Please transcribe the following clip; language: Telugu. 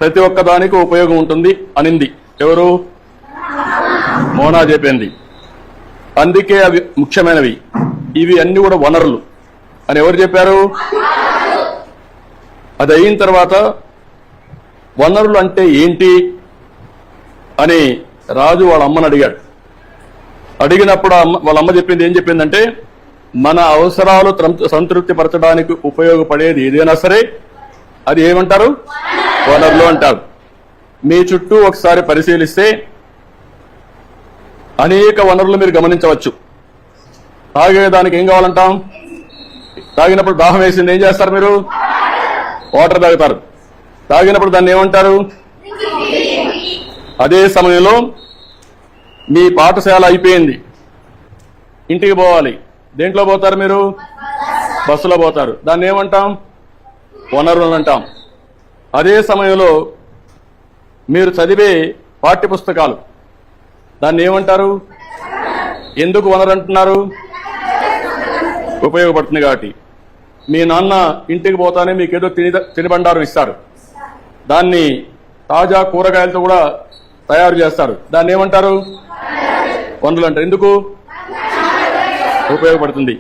ప్రతి ఒక్కదానికి ఉపయోగం ఉంటుంది అనింది ఎవరు? మోనా చెప్పింది. అందుకే అవి ముఖ్యమైనవి, ఇవి అన్ని కూడా వనరులు అని ఎవరు చెప్పారు? అది అయిన తర్వాత వనరులు అంటే ఏంటి అని రాజు వాళ్ళ అమ్మని అడిగాడు. అడిగినప్పుడు వాళ్ళ అమ్మ చెప్పింది ఏం చెప్పిందంటే, మన అవసరాలు సంతృప్తి పరచడానికి ఉపయోగపడేది ఏదైనా సరే అది ఏమంటారు? వనరులు అంటారు. మీ చుట్టూ ఒకసారి పరిశీలిస్తే అనేక వనరులు మీరు గమనించవచ్చు. తాగేదానికి ఏం కావాలంటాం? తాగినప్పుడు దాహం వేసింది ఏం చేస్తారు? మీరు వాటర్ తాగుతారు. తాగినప్పుడు దాన్ని ఏమంటారు? అదే సమయంలో మీ పాఠశాల అయిపోయింది, ఇంటికి పోవాలి. దేంట్లో పోతారు మీరు? బస్సులో పోతారు. దాన్ని ఏమంటాం? వనరులు అంటాం. అదే సమయంలో మీరు చదివే పాఠ్య పుస్తకాలు, దాన్ని ఏమంటారు? ఎందుకు వనరు అంటున్నారు? ఉపయోగపడుతుంది కాబట్టి. మీ నాన్న ఇంటికి పోతానే మీకేదో తినుబండారం ఇస్తారు, దాన్ని తాజా కూరగాయలతో కూడా తయారు చేస్తారు, దాన్ని ఏమంటారు? వనరులు అంటారు. ఎందుకు? ఉపయోగపడుతుంది.